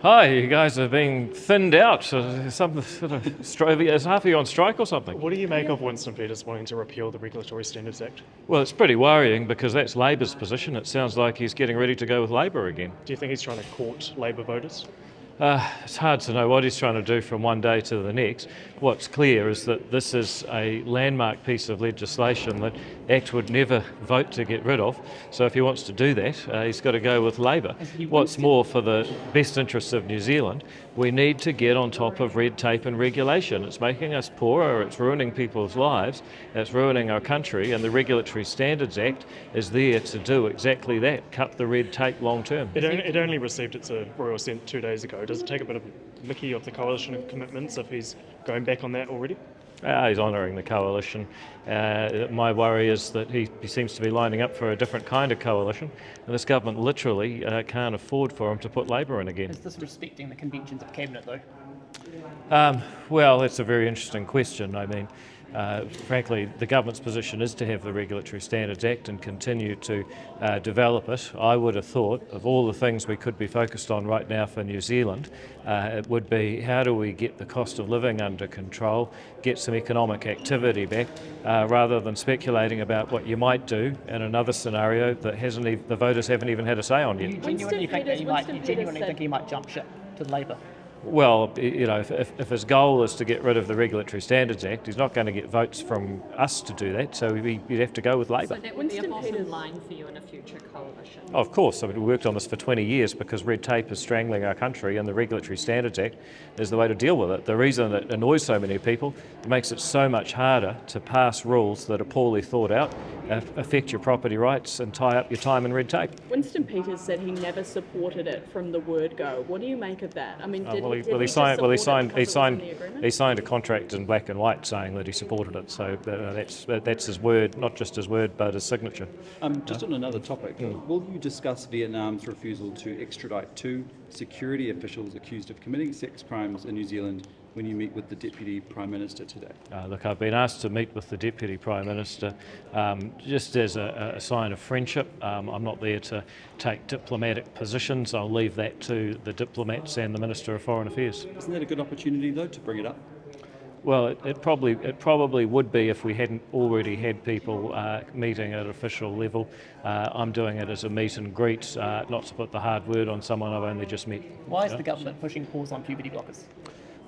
Hi, you guys are being thinned out. Some sort of is half of you on strike or something? What do you make of Winston Peters wanting to repeal the Regulatory Standards Act? Well, it's pretty worrying because that's Labor's position. It sounds like he's getting ready to go with Labor again. Do you think he's trying to court Labor voters? It's hard to know what he's trying to do from one day to the next. What's clear is that this is a landmark piece of legislation that ACT would never vote to get rid of. So if he wants to do that, he's got to go with Labor. What's more, for the best interests of New Zealand, we need to get on top of red tape and regulation. It's making us poorer, it's ruining people's lives, it's ruining our country, and the Regulatory Standards Act is there to do exactly that, cut the red tape long term. It only received its royal assent 2 days ago. Does it take a bit of mickey of the coalition commitments if he's going back on that already? He's honouring the coalition. My worry is that he seems to be lining up for a different kind of coalition, and this government literally can't afford for him to put Labor in again. Is this respecting the conventions of Cabinet, though? Well, that's a very interesting question. I mean, frankly, the government's position is to have the Regulatory Standards Act and continue to develop it. I would have thought of all the things we could be focused on right now for New Zealand, it would be how do we get the cost of living under control, get some economic activity back, rather than speculating about what you might do in another scenario that the voters haven't even had a say on yet. You genuinely think he might jump ship to Labor? Well, you know, if his goal is to get rid of the Regulatory Standards Act, he's not going to get votes from us to do that, so he'd have to go with Labor. So that would be a bottom line for you in a future coalition? Of course. I mean, we worked on this for 20 years because red tape is strangling our country, and the Regulatory Standards Act is the way to deal with it. The reason it annoys so many people, it makes it so much harder to pass rules that are poorly thought out, affect your property rights and tie up your time in red tape. Winston Peters said he never supported it from the word go. What do you make of that? I mean, he signed a contract in black and white saying that he supported it. So that's his word, not just his word, but his signature. Just on another topic, will you discuss Vietnam's refusal to extradite two security officials accused of committing sex crimes in New Zealand when you meet with the Deputy Prime Minister today? Look, I've been asked to meet with the Deputy Prime Minister just as a sign of friendship. I'm not there to take diplomatic positions. I'll leave that to the diplomats and the Minister of Foreign Affairs. Isn't that a good opportunity, though, to bring it up? Well, it probably would be if we hadn't already had people meeting at official level. I'm doing it as a meet and greet, not to put the hard word on someone I've only just met. Why is the government pushing pause on puberty blockers?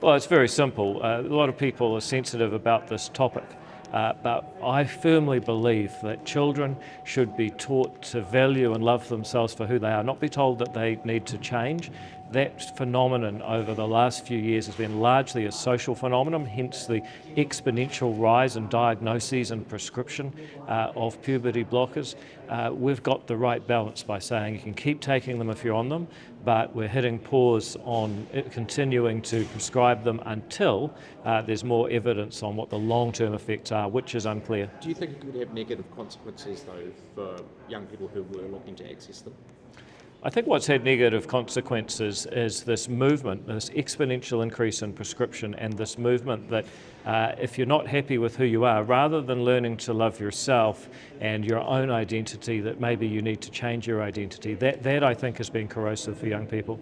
Well, it's very simple. A lot of people are sensitive about this topic, but I firmly believe that children should be taught to value and love themselves for who they are, not be told that they need to change. That phenomenon over the last few years has been largely a social phenomenon, hence the exponential rise in diagnoses and prescription of puberty blockers. We've got the right balance by saying you can keep taking them if you're on them, but we're hitting pause on continuing to prescribe them until there's more evidence on what the long-term effects are, which is unclear. Do you think it could have negative consequences, though, for young people who were looking to access them? I think what's had negative consequences is this movement, this exponential increase in prescription, and this movement that if you're not happy with who you are, rather than learning to love yourself and your own identity, that maybe you need to change your identity. That I think has been corrosive for young people.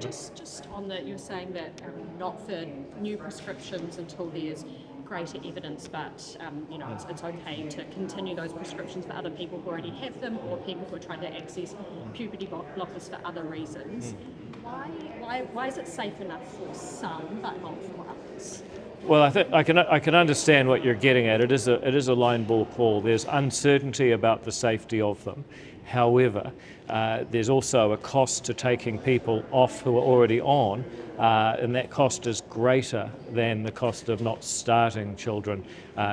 Just on that, you're saying that not for new prescriptions until there's greater evidence, but it's okay to continue those prescriptions for other people who already have them, or people who are trying to access puberty blockers for other reasons. Why is it safe enough for some but not for others? Well, I think I can understand what you're getting at. It is a line ball call. There's uncertainty about the safety of them. However, there's also a cost to taking people off who are already on, and that cost is greater than the cost of not starting children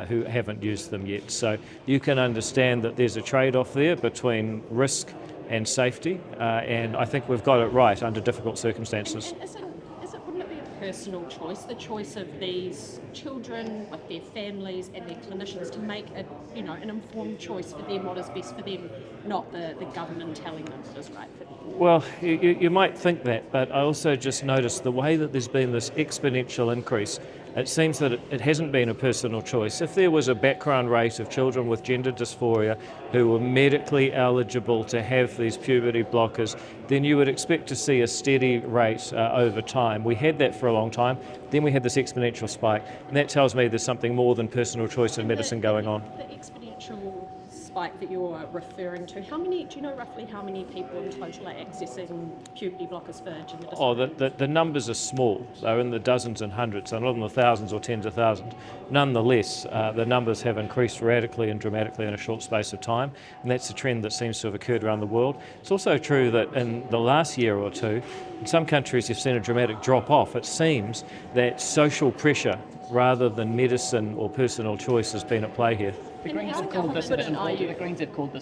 who haven't used them yet. So you can understand that there's a trade-off there between risk and safety, and I think we've got it right under difficult circumstances. Wouldn't it be a personal choice, the choice of these children with their families and their clinicians to make an informed choice for them, what is best for them, not the government telling them what is right for them? Well, you might think that, but I also just noticed the way that there's been this exponential increase it seems that it hasn't been a personal choice. If there was a background rate of children with gender dysphoria who were medically eligible to have these puberty blockers, then you would expect to see a steady rate over time. We had that for a long time, then we had this exponential spike, and that tells me there's something more than personal choice in medicine going on. The exponential spike that you're referring to, do you know roughly how many people in total are accessing puberty blockers for gender dysphoria? Oh, the numbers are small. They're in the dozens and hundreds, they're not in the thousands or tens of thousands. Nonetheless, the numbers have increased radically and dramatically in a short space of time, and that's a trend that seems to have occurred around the world. It's also true that in the last year or two, in some countries you've seen a dramatic drop off. It seems that social pressure rather than medicine or personal choice has been at play here. The Greens have called this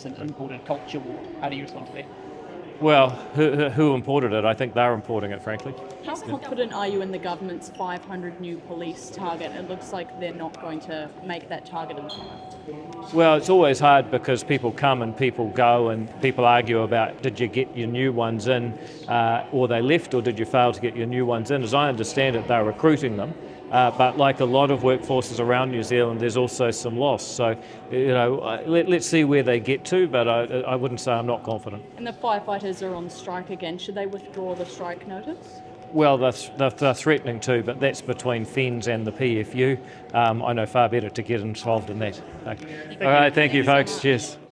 an imported culture war. How do you respond to that? Well, who imported it? I think they're importing it, frankly. How confident are you in the government's 500 new police target? It looks like they're not going to make that target in time. Well, it's always hard because people come and people go, and people argue about did you get your new ones in or they left, or did you fail to get your new ones in. As I understand it, they're recruiting them. But like a lot of workforces around New Zealand, there's also some loss. So, let's see where they get to, but I wouldn't say I'm not confident. And the firefighters are on strike again. Should they withdraw the strike notice? Well, they're threatening to, but that's between FENZ and the PFU. I know far better to get involved in that. All right, thank you folks. Cheers.